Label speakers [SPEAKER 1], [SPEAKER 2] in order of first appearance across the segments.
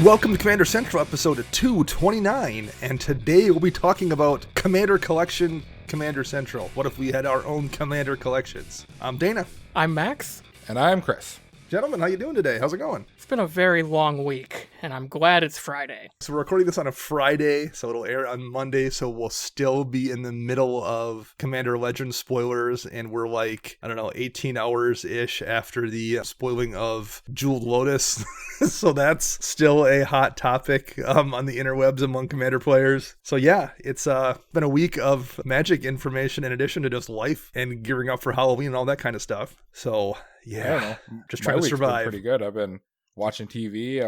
[SPEAKER 1] Welcome to Commander Central, episode 229, and today we'll be talking about Commander Collection Commander Central. What if we had our own Commander collections? I'm Dana.
[SPEAKER 2] I'm Max.
[SPEAKER 3] And I'm Chris.
[SPEAKER 1] Gentlemen, how you doing today? How's it going?
[SPEAKER 2] It's been a very long week, and I'm glad it's Friday.
[SPEAKER 1] So we're recording this on a Friday, so it'll air on Monday, so we'll still be in the middle of Commander Legends spoilers, and we're like, 18 hours-ish after the spoiling of Jeweled Lotus. So that's still a hot topic on the interwebs among Commander players. So yeah, it's been a week of Magic information in addition to just life and gearing up for Halloween and all that kind of stuff. So yeah, just trying to survive.
[SPEAKER 3] Been pretty good. I've been watching TV.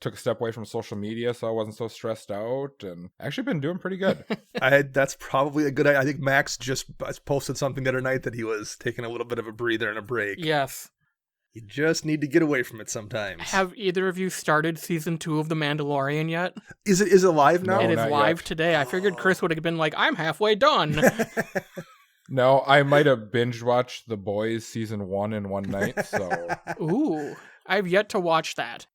[SPEAKER 3] Took a step away from social media, so I wasn't so stressed out, and actually been doing pretty good.
[SPEAKER 1] That's probably a good idea. I think Max just posted something the other night that he was taking a little bit of a breather and a break.
[SPEAKER 2] Yes.
[SPEAKER 1] You just need to get away from it sometimes.
[SPEAKER 2] Have either of you started season 2 of The Mandalorian yet?
[SPEAKER 1] Is it live now?
[SPEAKER 2] No, it is live today. I figured Chris would have been like, I'm halfway done.
[SPEAKER 3] No, I might have binge watched The Boys season 1 in one night. So,
[SPEAKER 2] ooh, I've yet to watch that.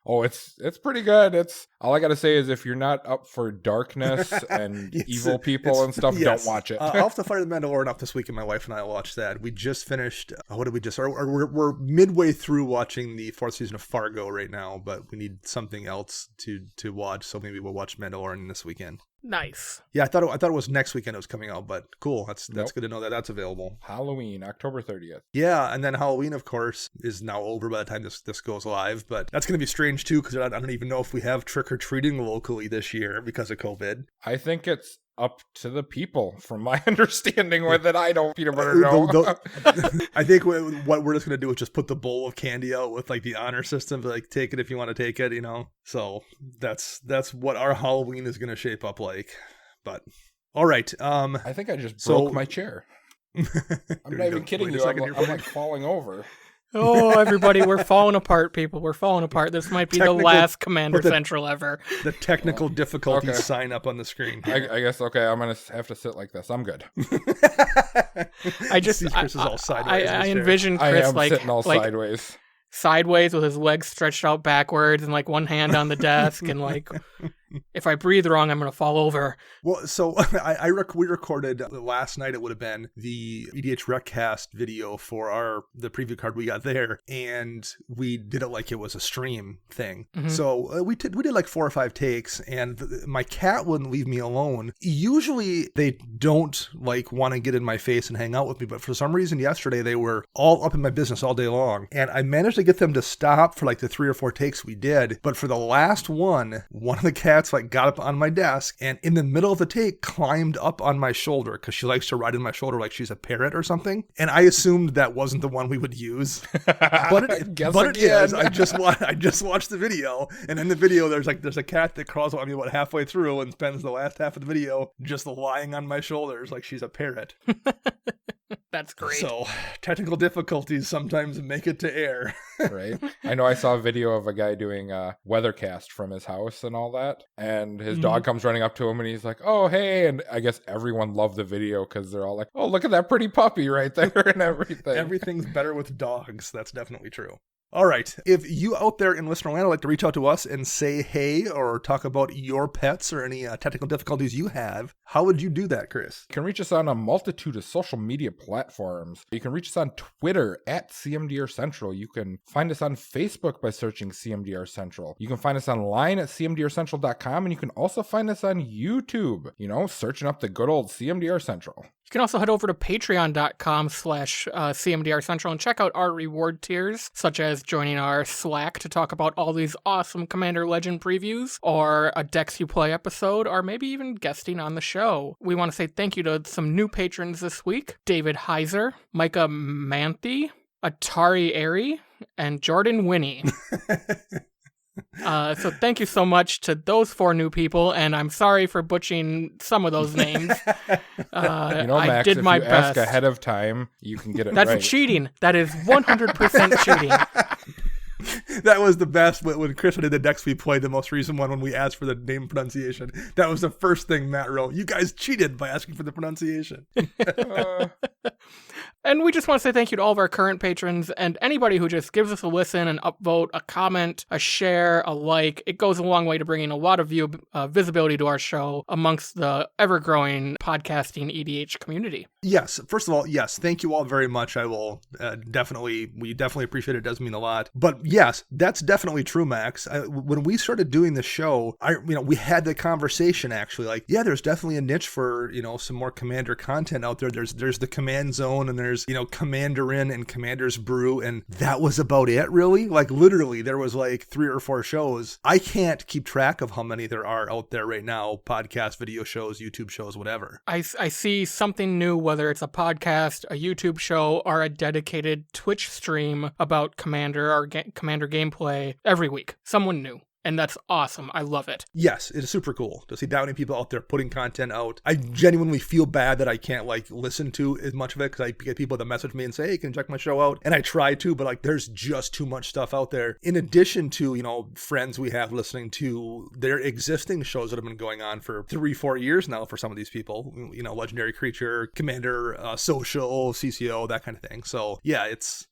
[SPEAKER 3] Oh, it's pretty good. It's all I gotta say is if you're not up for darkness and evil people and stuff, don't watch it.
[SPEAKER 1] I'll have to fire The Mandalorian up this week, and my wife and I will watch that. We just finished. What did we just? We're midway through watching the 4th season of Fargo right now, but we need something else to watch. So maybe we'll watch Mandalorian this weekend.
[SPEAKER 2] Nice.
[SPEAKER 1] Yeah, I thought it was next weekend it was coming out, but cool. That's good to know that that's available.
[SPEAKER 3] Halloween, October 30th.
[SPEAKER 1] Yeah, and then Halloween, of course, is now over by the time this goes live. But that's going to be strange too, because I don't even know if we have trick or treating locally this year because of COVID.
[SPEAKER 3] I think it's up to the people, from my understanding with it. I don't peanut butter know.
[SPEAKER 1] I think what we're just going to do is just put the bowl of candy out with like the honor system, like take it if you want to take it, So that's what our Halloween is going to shape up like. But all right.
[SPEAKER 3] I think I just broke my chair. I'm not even kidding you. I'm like falling over.
[SPEAKER 2] Oh, everybody, we're falling apart, people. We're falling apart. This miite be the last Commander Central ever.
[SPEAKER 1] The technical difficulties sign up on the screen.
[SPEAKER 3] I guess, okay, I'm going to have to sit like this. I'm good.
[SPEAKER 1] Chris is all sideways.
[SPEAKER 2] I envision Chris
[SPEAKER 3] sitting all sideways.
[SPEAKER 2] Sideways with his legs stretched out backwards and like one hand on the desk and like, if I breathe wrong, I'm going to fall over.
[SPEAKER 1] Well, so we recorded last night, it would have been the EDH Recast video for the preview card we got there, and we did it like it was a stream thing. Mm-hmm. So we did like 4 or 5 takes, and my cat wouldn't leave me alone. Usually they don't like want to get in my face and hang out with me, but for some reason yesterday they were all up in my business all day long, and I managed to get them to stop for like the 3 or 4 takes we did, but for the last one of the cats like got up on my desk and in the middle of the take climbed up on my shoulder because she likes to ride on my shoulder like she's a parrot or something, and I assumed that wasn't the one we would use, but it is. I just watched the video, and in the video there's a cat that crawls on me about halfway through and spends the last half of the video just lying on my shoulders like she's a parrot.
[SPEAKER 2] That's great.
[SPEAKER 1] So, technical difficulties sometimes make it to air.
[SPEAKER 3] Right. I know I saw a video of a guy doing a weathercast from his house and all that, and his dog comes running up to him and he's like, oh, hey, and I guess everyone loved the video because they're all like, oh, look at that pretty puppy right there and everything.
[SPEAKER 1] Everything's better with dogs. That's definitely true. All right. If you out there in listener land would like to reach out to us and say hey or talk about your pets or any technical difficulties you have, how would you do that, Chris?
[SPEAKER 3] You can reach us on a multitude of social media platforms. You can reach us on Twitter at CMDR Central. You can find us on Facebook by searching CMDR Central. You can find us online at cmdrcentral.com, and you can also find us on YouTube, searching up the good old CMDR Central.
[SPEAKER 2] You can also head over to patreon.com/CMDR Central and check out our reward tiers, such as joining our Slack to talk about all these awesome Commander Legend previews, or a Decks You Play episode, or maybe even guesting on the show. We want to say thank you to some new patrons this week: David Heiser, Micah Manthi, Atari Airy, and Jordan Winnie. So thank you so much to those 4 new people, and I'm sorry for butchering some of those names.
[SPEAKER 3] Max,
[SPEAKER 2] I did my best.
[SPEAKER 3] Ask ahead of time, you can get it
[SPEAKER 2] That's
[SPEAKER 3] right.
[SPEAKER 2] cheating. That is 100% cheating.
[SPEAKER 1] That was the best when Chris did the decks we played, the most recent one, when we asked for the name pronunciation. That was the first thing Matt wrote. You guys cheated by asking for the pronunciation.
[SPEAKER 2] And we just want to say thank you to all of our current patrons and anybody who just gives us a listen, an upvote, a comment, a share, a like. It goes a long way to bringing a lot of visibility to our show amongst the ever-growing podcasting EDH community.
[SPEAKER 1] Yes. First of all, yes. Thank you all very much. I will we definitely appreciate it. It does mean a lot. But yes, that's definitely true, Max. When we started doing the show, we had the conversation actually. Like, yeah, there's definitely a niche for some more Commander content out there. There's the Command Zone, and there's Commanderin and Commander's Brew, and that was about it, really. Like, literally, there was like 3 or 4 shows. I can't keep track of how many there are out there right now. Podcast, video shows, YouTube shows, whatever.
[SPEAKER 2] I see something new, whether it's a podcast, a YouTube show, or a dedicated Twitch stream about Commander or Commander gameplay every week. Someone new. And that's awesome. I love it.
[SPEAKER 1] Yes, it's super cool to see that many people out there putting content out. I genuinely feel bad that I can't listen to as much of it, because I get people that message me and say, hey, can you check my show out? And I try to, but there's just too much stuff out there. In addition to, friends we have listening to their existing shows that have been going on for 3-4 years now for some of these people, Legendary Creature, Commander, Social, CCO, that kind of thing. So yeah, it's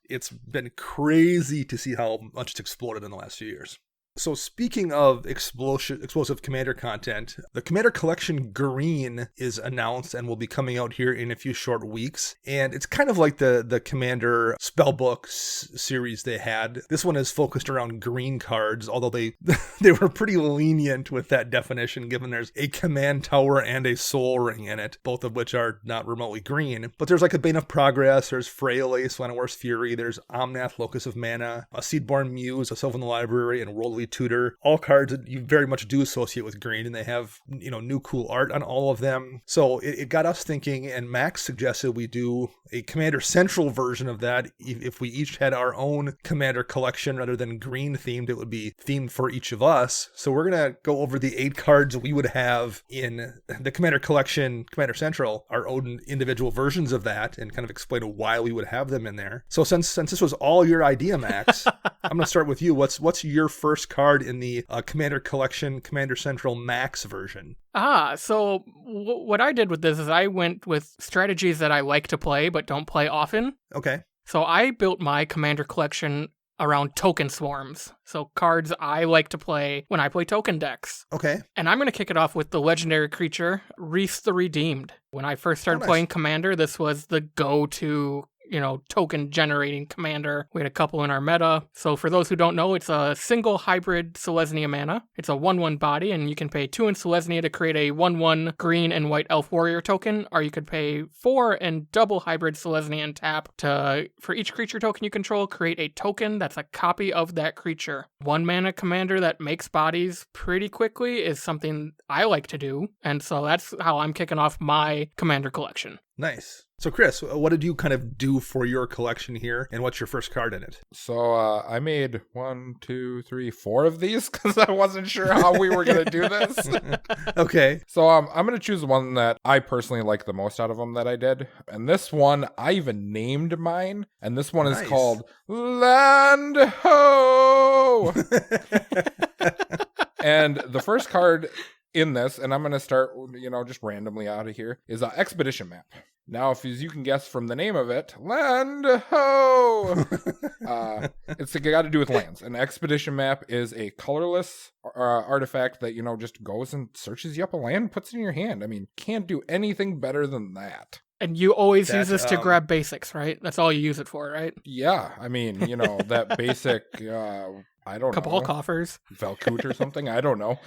[SPEAKER 1] been crazy to see how much it's exploded in the last few years. So speaking of explosive Commander content, the Commander Collection Green is announced and will be coming out here in a few short weeks. And it's kind of like the Commander spellbook series they had. This one is focused around green cards, although they were pretty lenient with that definition, given there's a Command Tower and a Soul Ring in it, both of which are not remotely green. But there's a Bane of Progress, there's Freyalise, Llanowar's Fury, there's Omnath, Locus of Mana, a Seedborn Muse, a Sylvan Library, and Worldly Tutor, all cards that you very much do associate with green, and they have new cool art on all of them. So it got us thinking, and Max suggested we do a Commander Central version of that. If we each had our own Commander collection rather than green themed, it would be themed for each of us. So we're gonna go over the 8 cards we would have in the Commander Collection, Commander Central, our own individual versions of that, and kind of explain why we would have them in there. So since this was all your idea, Max, I'm gonna start with you. What's your first card in the Commander Collection, Commander Central Max version?
[SPEAKER 2] So what I did with this is I went with strategies that I like to play but don't play often.
[SPEAKER 1] Okay.
[SPEAKER 2] So I built my Commander collection around token swarms. So cards I like to play when I play token decks.
[SPEAKER 1] Okay.
[SPEAKER 2] And I'm going to kick it off with the legendary creature, Reese the Redeemed. When I first started playing Commander, this was the go-to token generating commander. We had a couple in our meta. So for those who don't know, it's a single hybrid Selesnya mana. It's a 1/1 body, and you can pay 2 in Selesnya to create a 1/1 green and white elf warrior token, or you could pay 4 and double hybrid Selesnya and tap to, for each creature token you control, create a token that's a copy of that creature. 1 mana commander that makes bodies pretty quickly is something I like to do, and so that's how I'm kicking off my Commander collection.
[SPEAKER 1] Nice. So Chris, what did you kind of do for your collection here, and what's your first card in it?
[SPEAKER 3] So I made 1, 2, 3, 4 of these because I wasn't sure how we were going to do this.
[SPEAKER 1] Okay.
[SPEAKER 3] So I'm going to choose one that I personally like the most out of them that I did. And this one, I even named mine. And this one is called Land Ho! And the first card in this, and I'm going to start, just randomly out of here, is an Expedition Map. Now, if you can guess from the name of it, Land Ho! It's got to do with lands. An Expedition Map is a colorless artifact that, just goes and searches you up a land, puts it in your hand. I mean, can't do anything better than that.
[SPEAKER 2] And you always use this to grab basics, right? That's all you use it for, right?
[SPEAKER 3] Yeah. I mean, that basic, I don't know.
[SPEAKER 2] Cabal Coffers.
[SPEAKER 3] Valkut or something. I don't know.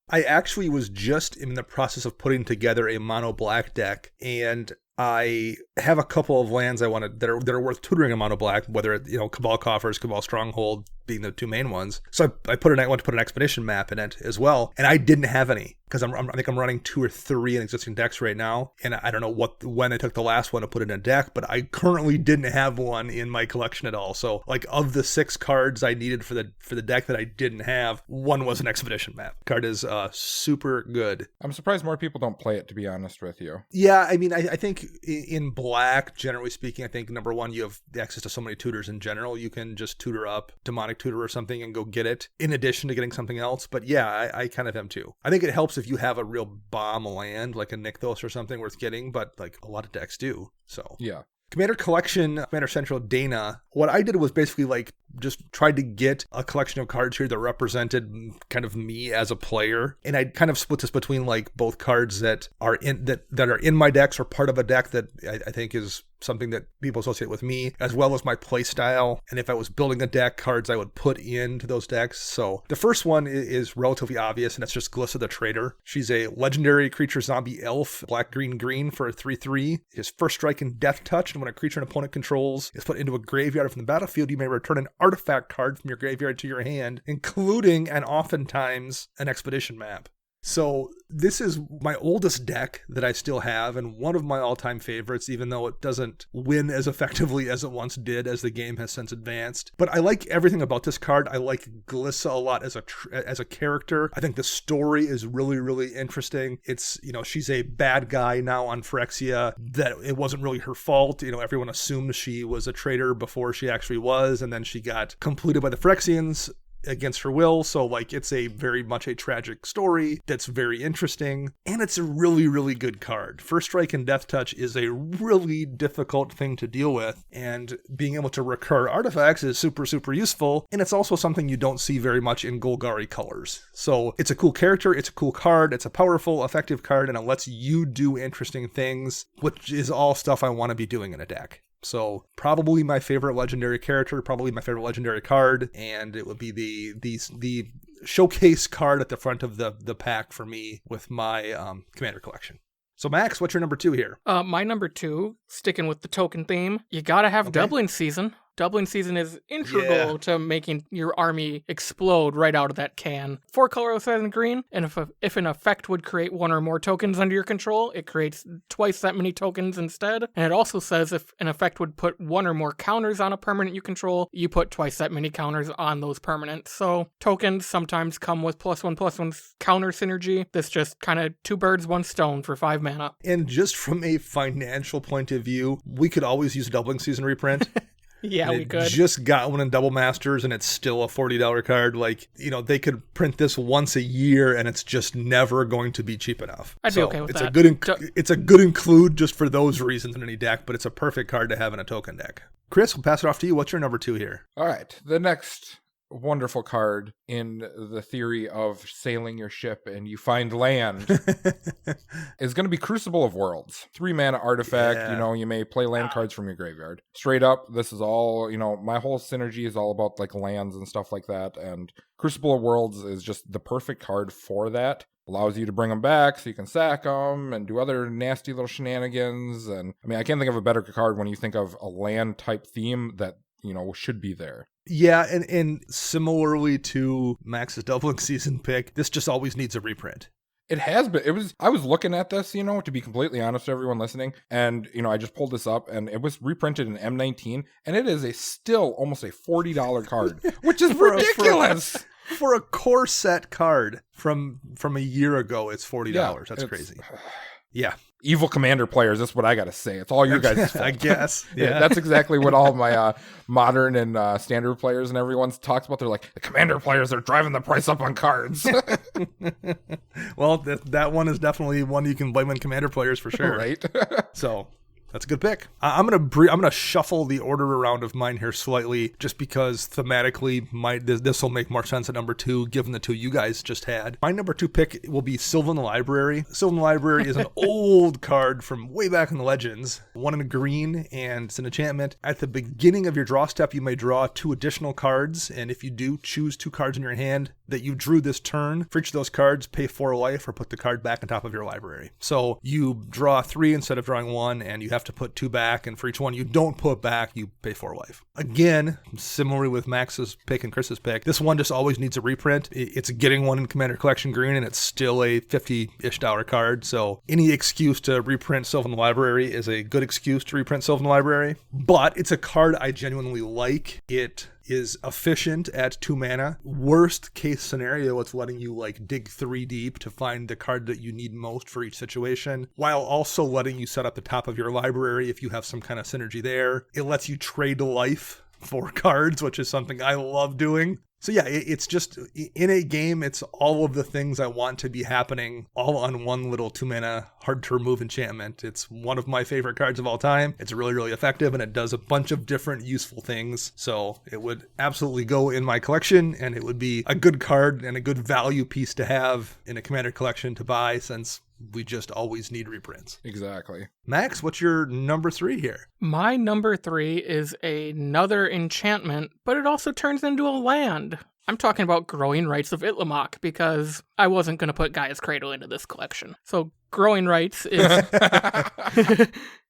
[SPEAKER 1] I actually was just in the process of putting together a mono black deck, and I have a couple of lands I wanted that are worth tutoring a mono black, whether it's, Cabal Coffers, Cabal Stronghold being the 2 main ones. So I want to put an Expedition Map in it as well, and I didn't have any because I think I'm running 2 or 3 in existing decks right now, and I don't know when I took the last one to put it in a deck, but I currently didn't have one in my collection at all. So of the 6 cards I needed for the deck that I didn't have, one was an Expedition Map. Card is super good.
[SPEAKER 3] I'm surprised more people don't play it, to be honest with you.
[SPEAKER 1] Yeah, I mean, I think in black, generally speaking, I think number one, you have access to so many tutors in general. You can just tutor up Demonic my tutor or something and go get it in addition to getting something else. But yeah, I kind of am too. I think it helps if you have a real bomb land, like a Nykthos or something worth getting, but like a lot of decks do. So
[SPEAKER 3] Yeah.
[SPEAKER 1] Commander Collection, Commander Central Dana. What I did was basically like just tried to get a collection of cards here that represented kind of me as a player. And I kind of split this between like both cards that are in my decks or part of a deck that I think is something that people associate with me, as well as my play style. And if I was building a deck, cards I would put into those decks. So the first one is relatively obvious, and it's just Glissa the Trader. She's a legendary creature zombie elf, black, green for a 3/3. His first strike and death touch, and when a creature an opponent controls is put into a graveyard from the battlefield, you may return an artifact card from your graveyard to your hand, including and oftentimes an expedition map. So this is my oldest deck that I still have, and one of my all-time favorites, even though it doesn't win as effectively as it once did as the game has since advanced. But I like everything about this card. I like Glissa a lot as a character. I think the story is really, really interesting. It's, she's a bad guy now on Phyrexia, that it wasn't really her fault. Everyone assumed she was a traitor before she actually was, and then she got completed by the Phyrexians against her will. So like it's a very much a tragic story that's very interesting, and it's a really, really good card. First strike and death touch is a really difficult thing to deal with, and being able to recur artifacts is super, super useful, and it's also something you don't see very much in Golgari colors. So it's a cool character, it's a cool card, it's a powerful, effective card, and it lets you do interesting things, which is all stuff I want to be doing in a deck. So probably my favorite legendary character, probably my favorite legendary card, and it would be the showcase card at the front of the pack for me with my Commander collection. So Max, what's your number 2 here?
[SPEAKER 2] My number 2, sticking with the token theme, you gotta have doubling season. Doubling season is integral to making your army explode right out of that can. 4 colorless and green, and if an effect would create 1 or more tokens under your control, it creates twice that many tokens instead. And it also says if an effect would put 1 or more counters on a permanent you control, you put twice that many counters on those permanents. So tokens sometimes come with +1/+1 counter synergy. That's just kind of 2 birds, 1 stone for 5 mana.
[SPEAKER 1] And just from a financial point of view, we could always use a doubling season reprint.
[SPEAKER 2] Yeah, we could.
[SPEAKER 1] Just got one in Double Masters, and it's still a $40 card. Like, they could print this once a year, and it's just never going to be cheap enough.
[SPEAKER 2] I'd be okay with that.
[SPEAKER 1] It's a good include just for those reasons in any deck, but it's a perfect card to have in a token deck. Chris, we'll pass it off to you. What's your number 2 here?
[SPEAKER 3] All right. The next wonderful card in the theory of sailing your ship and you find land is going to be Crucible of Worlds. 3 mana artifact.
[SPEAKER 1] Yeah.
[SPEAKER 3] You may play land cards from your graveyard. Straight up, this is all, my whole synergy is all about like lands and stuff like that, and Crucible of Worlds is just the perfect card for that. Allows you to bring them back so you can sack them and do other nasty little shenanigans. And I can't think of a better card when you think of a land type theme that should be there.
[SPEAKER 1] Yeah, and similarly to Max's doubling season pick, this just always needs a reprint.
[SPEAKER 3] It has been. I was looking at this, to be completely honest to everyone listening, and, I just pulled this up, and it was reprinted in M19, and it is still almost a $40 card, which is ridiculous.
[SPEAKER 1] For a core set card from a year ago, it's $40.
[SPEAKER 3] Yeah,
[SPEAKER 1] That's crazy. Yeah.
[SPEAKER 3] Evil Commander players, that's what I got to say. It's all your guys' fault.
[SPEAKER 1] I guess. Yeah.
[SPEAKER 3] That's exactly what all my modern and standard players and everyone talks about. They're like, the Commander players are driving the price up on cards.
[SPEAKER 1] Well, that one is definitely one you can blame on Commander players for sure.
[SPEAKER 3] Right?
[SPEAKER 1] So that's a good pick. I'm gonna shuffle the order around of mine here slightly, just because thematically this will make more sense at number 2, given the 2 you guys just had. My number 2 pick will be Sylvan the Library. Sylvan the Library is an old card from way back in the Legends. 1 in a green, and it's an enchantment. At the beginning of your draw step, you may draw 2 additional cards, and if you do, choose 2 cards in your hand that you drew this turn. For each of those cards, pay 4 life or put the card back on top of your library. So you draw 3 instead of drawing 1, and you have to put 2 back, and for each one you don't put back, you pay 4 life. Again, similarly with Max's pick and Chris's pick, this one just always needs a reprint. It's getting one in Commander Collection green, and it's still a $50-ish card, so any excuse to reprint Sylvan Library is a good excuse to reprint Sylvan Library. But it's a card I genuinely like. It is efficient at 2 mana. Worst case scenario, it's letting you dig 3 deep to find the card that you need most for each situation, while also letting you set up the top of your library if you have some kind of synergy there. It lets you trade life 4 cards, which is something I love doing. So yeah, it's just, in a game, it's all of the things I want to be happening all on one little 2-mana, hard-to-remove enchantment. It's one of my favorite cards of all time. It's really, really effective, and it does a bunch of different useful things. So it would absolutely go in my collection, and it would be a good card and a good value piece to have in a Commander collection to buy, since we just always need reprints.
[SPEAKER 3] Exactly.
[SPEAKER 1] Max, what's your number 3 here?
[SPEAKER 2] My number 3 is another enchantment, but it also turns into a land. I'm talking about Growing Rights of Itlimoc, because I wasn't going to put Gaia's Cradle into this collection. So Growing Rights is...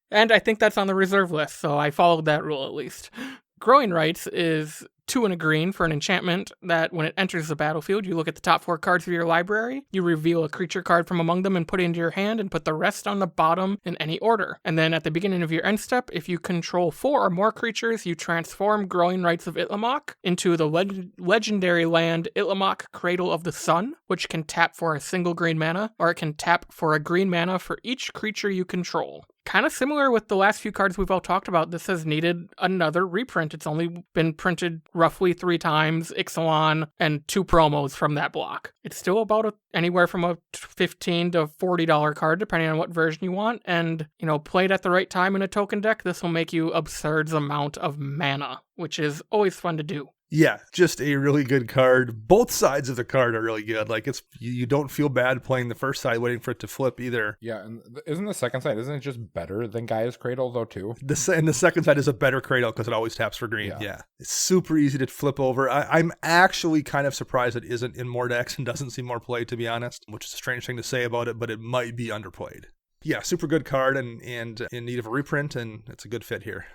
[SPEAKER 2] and I think that's on the reserve list, so I followed that rule at least. Growing Rights is 2 and a green for an enchantment that when it enters the battlefield, you look at the top 4 cards of your library, you reveal a creature card from among them and put it into your hand, and put the rest on the bottom in any order. And then at the beginning of your end step, if you control 4 or more creatures, you transform Growing Rights of Itlimoc into the legendary land Itlimoc Cradle of the Sun, which can tap for a single green mana, or it can tap for a green mana for each creature you control. Kind of similar with the last few cards we've all talked about, this has needed another reprint. It's only been printed roughly 3 times, Ixalan, and 2 promos from that block. It's still about anywhere from a $15 to $40 card, depending on what version you want, and, played at the right time in a token deck, this will make you absurd amount of mana, which is always fun to do.
[SPEAKER 1] Yeah, just a really good card. Both sides of the card are really good. Like, it's you don't feel bad playing the first side waiting for it to flip either.
[SPEAKER 3] Yeah, and isn't the second side, isn't it just better than Gaia's Cradle, though, too?
[SPEAKER 1] And the second side is a better Cradle because it always taps for green. Yeah. It's super easy to flip over. I'm actually kind of surprised it isn't in more decks and doesn't see more play, to be honest, which is a strange thing to say about it, but it might be underplayed. Yeah, super good card and in need of a reprint, and it's a good fit here.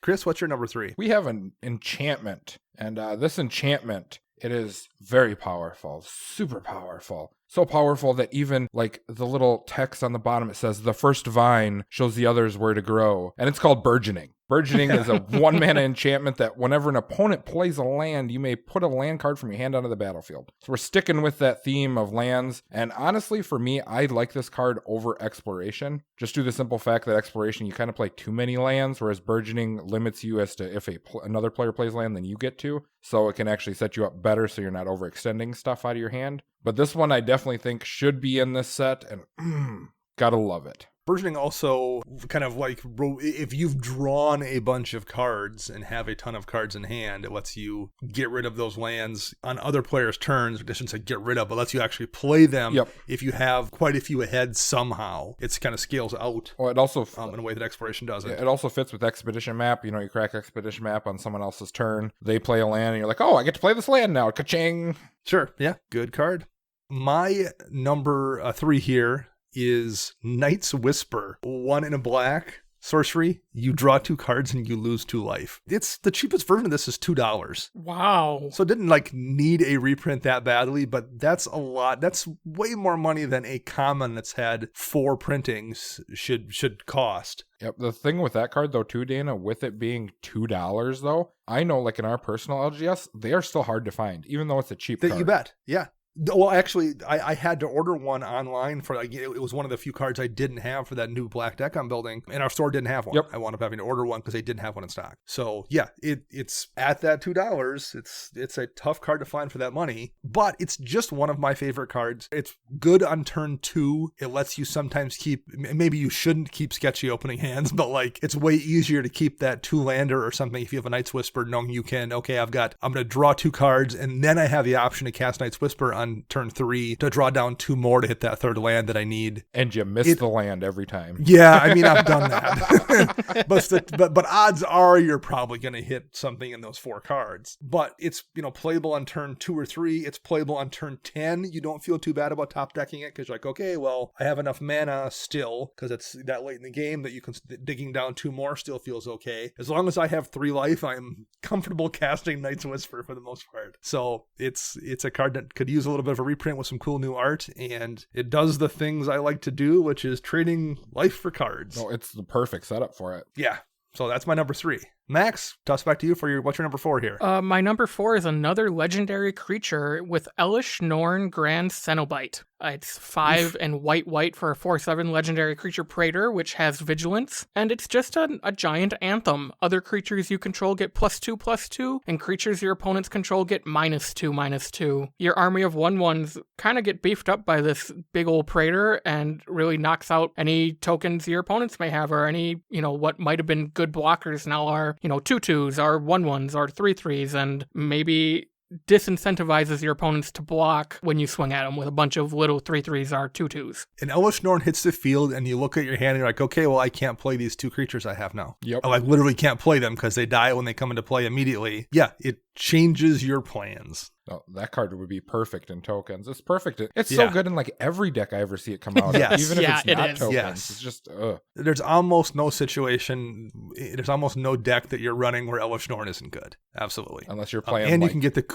[SPEAKER 1] Chris, what's your number 3?
[SPEAKER 3] We have an enchantment, and this enchantment, it is very powerful, super powerful. So powerful that even like the little text on the bottom, it says the first vine shows the others where to grow, and it's called Burgeoning. Burgeoning is a 1-mana enchantment that whenever an opponent plays a land, you may put a land card from your hand onto the battlefield. So we're sticking with that theme of lands. And honestly, for me, I like this card over Exploration. Just due to the simple fact that Exploration, you kind of play too many lands, whereas Burgeoning limits you as to if another player plays land, then you get to. So it can actually set you up better so you're not overextending stuff out of your hand. But this one I definitely think should be in this set, and gotta love it.
[SPEAKER 1] Burgeoning also kind of like, if you've drawn a bunch of cards and have a ton of cards in hand, it lets you get rid of those lands on other players' turns. I shouldn't say get rid of, but lets you actually play them.
[SPEAKER 3] Yep.
[SPEAKER 1] If you have quite a few ahead somehow. It kind of scales out.
[SPEAKER 3] Well, it also
[SPEAKER 1] in a way that Exploration doesn't.
[SPEAKER 3] It also fits with Expedition Map. You crack Expedition Map on someone else's turn. They play a land, and you're like, oh, I get to play this land now. Ka-ching.
[SPEAKER 1] Sure. Yeah. Good card. My number 3 here is Night's Whisper. 1 in a black, sorcery. You draw 2 cards and you lose 2 life. It's the cheapest version of this is $2.
[SPEAKER 2] Wow.
[SPEAKER 1] So it didn't need a reprint that badly, but that's a lot. That's way more money than a common that's had 4 printings should cost.
[SPEAKER 3] Yep. The thing with that card, though, too, Dana, with it being $2, though, I know, in our personal LGS, they are still hard to find, even though it's a cheap card.
[SPEAKER 1] You bet. Yeah. Well, actually, I had to order one online for it was one of the few cards I didn't have for that new black deck I'm building, and our store didn't have one.
[SPEAKER 3] Yep.
[SPEAKER 1] I wound up having to order one because they didn't have one in stock. So yeah, it's at that $2. It's a tough card to find for that money, but it's just one of my favorite cards. It's good on turn 2. It lets you sometimes maybe you shouldn't keep sketchy opening hands, but it's way easier to keep that 2-lander or something if you have a Night's Whisper, knowing you can, I'm going to draw 2 cards, and then I have the option to cast Night's Whisper on turn 3 to draw down 2 more to hit that 3rd land that I need.
[SPEAKER 3] And you miss the land every time.
[SPEAKER 1] Yeah, I mean, I've done that. but odds are you're probably going to hit something in those 4 cards. But it's, playable on turn 2 or 3. It's playable on turn 10. You don't feel too bad about top decking it because you're like, okay, well, I have enough mana still because it's that late in the game that you can digging down 2 more still feels okay. As long as I have 3 life, I'm comfortable casting Night's Whisper for the most part. So it's a card that could use a little bit of a reprint with some cool new art, and it does the things I like to do, which is trading life for cards.
[SPEAKER 3] Oh, it's the perfect setup for it.
[SPEAKER 1] Yeah. So that's my number 3. Max, toss back to you for what's your number 4 here?
[SPEAKER 2] My number 4 is another legendary creature with Elish Norn Grand Cenobite. It's 5 and white for a 4/7 legendary creature Praetor, which has vigilance, and it's just a giant anthem. Other creatures you control get +2/+2, and creatures your opponents control get -2/-2. Your army of 1/1s kind of get beefed up by this big old Praetor and really knocks out any tokens your opponents may have, or any, what might have been good blockers now are, 2/2s, or 1/1s, or 3/3s, and maybe disincentivizes your opponents to block when you swing at them with a bunch of little 3/3s or 2/2s.
[SPEAKER 1] And Elish Norn hits the field, and you look at your hand and you're like, okay, well, I can't play these 2 creatures I have now.
[SPEAKER 3] Yep.
[SPEAKER 1] I literally can't play them because they die when they come into play immediately. Yeah, it changes your plans.
[SPEAKER 3] Oh, that card would be perfect in tokens. It's perfect. It's so good in every deck I ever see it come out.
[SPEAKER 1] Yes.
[SPEAKER 3] Even if it's not
[SPEAKER 2] is.
[SPEAKER 3] tokens.
[SPEAKER 1] Yes.
[SPEAKER 3] It's just,
[SPEAKER 1] There's almost no situation, there's almost no deck that you're running where Elish Norn isn't good. Absolutely.
[SPEAKER 3] Unless you're playing
[SPEAKER 1] and you can get the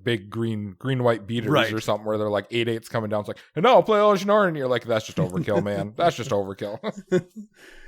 [SPEAKER 3] big green-white beaters
[SPEAKER 1] Right.
[SPEAKER 3] or something where they're 8/8s coming down. It's like, no, play Elish Norn. And you're like, that's just overkill, man. That's just overkill.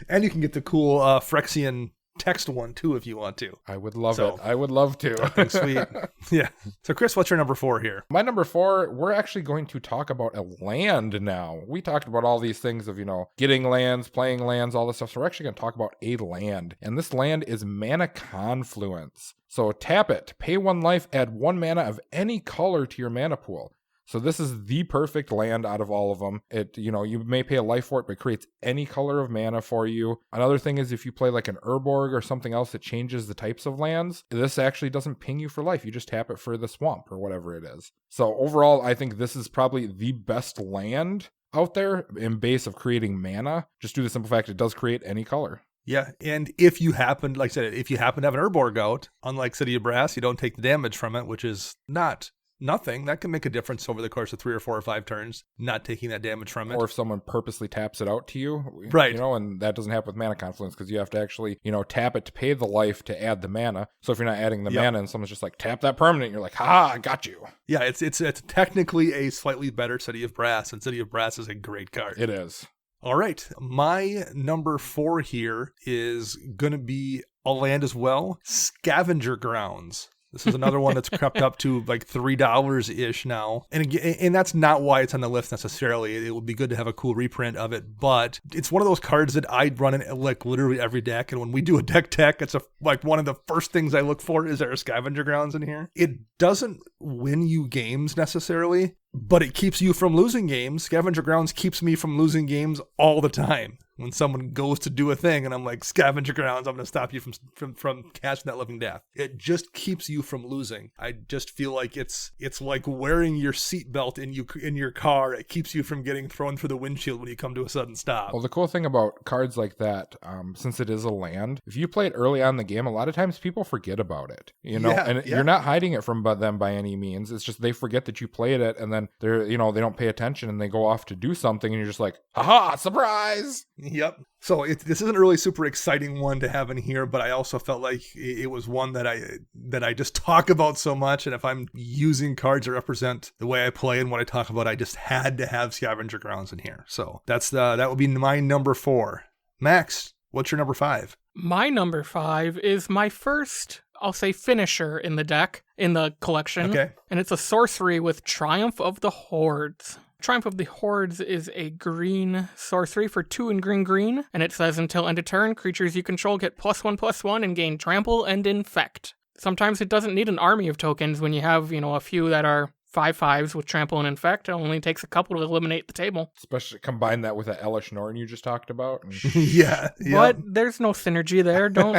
[SPEAKER 1] and you can get the cool Phyrexian text one too if you want to.
[SPEAKER 3] I would love it. I would love to.
[SPEAKER 1] Sweet. Yeah. So Chris, what's your number 4 here?
[SPEAKER 3] My number 4, we're actually going to talk about a land now. We talked about all these things of, getting lands, playing lands, all this stuff. So we're actually going to talk about a land. And this land is Mana Confluence. So tap it, pay 1 life, add 1 mana of any color to your mana pool. So this is the perfect land out of all of them. You may pay a life for it, but it creates any color of mana for you. Another thing is if you play an Urborg or something else that changes the types of lands, this actually doesn't ping you for life. You just tap it for the swamp or whatever it is. So overall, I think this is probably the best land out there in base of creating mana. Just due to the simple fact it does create any color.
[SPEAKER 1] Yeah, and if you happen, like I said, if you happen to have an Urborg out, unlike City of Brass, you don't take the damage from it, which is nothing. That can make a difference over the course of 3 or 4 or 5 turns, not taking that damage from it.
[SPEAKER 3] Or if someone purposely taps it out to you,
[SPEAKER 1] right?
[SPEAKER 3] And that doesn't happen with Mana Confluence because you have to actually, tap it to pay the life to add the mana. So if you're not adding the mana and someone's just tap that permanent, you're like, ha, I got you.
[SPEAKER 1] Yeah, it's technically a slightly better City of Brass, and City of Brass is a great card.
[SPEAKER 3] It is.
[SPEAKER 1] All right, my number 4 here is going to be a land as well, Scavenger Grounds. This is another one that's crept up to $3-ish now. And that's not why it's on the list necessarily. It would be good to have a cool reprint of it, but it's one of those cards that I'd run in literally every deck. And when we do a deck tech, it's one of the first things I look for is there a Scavenger Grounds in here. It doesn't win you games necessarily, but it keeps you from losing games. Scavenger Grounds keeps me from losing games all the time. When someone goes to do a thing and I'm like, Scavenger Grounds, I'm going to stop you from casting that living death. It just keeps you from losing. I just feel like it's like wearing your seatbelt in your car. It keeps you from getting thrown through the windshield when you come to a sudden stop.
[SPEAKER 3] Well, the cool thing about cards like that, since it is a land, if you play it early on in the game, a lot of times people forget about it. You're not hiding it from them by any means. It's just they forget that you played it, and then they don't pay attention and they go off to do something, and you're just like, haha, surprise!
[SPEAKER 1] Yep. So this isn't a really super exciting one to have in here, but I also felt like it was one that I just talk about so much. And if I'm using cards that represent the way I play and what I talk about, I just had to have Scavenger Grounds in here. So that would be my number 4. Max, what's your number 5?
[SPEAKER 2] My number 5 is my first, I'll say, finisher in the deck, in the collection.
[SPEAKER 1] Okay.
[SPEAKER 2] And it's a sorcery with Triumph of the Hordes. Triumph of the Hordes is a green sorcery for 2 and green, and it says until end of turn, creatures you control get +1/+1 and gain trample and infect. Sometimes it doesn't need an army of tokens when you have, a few that are 5/5s with trample and infect. It only takes a couple to eliminate the table.
[SPEAKER 3] Especially combine that with that Elish Norn you just talked about.
[SPEAKER 1] Yeah.
[SPEAKER 2] But there's no synergy there. Don't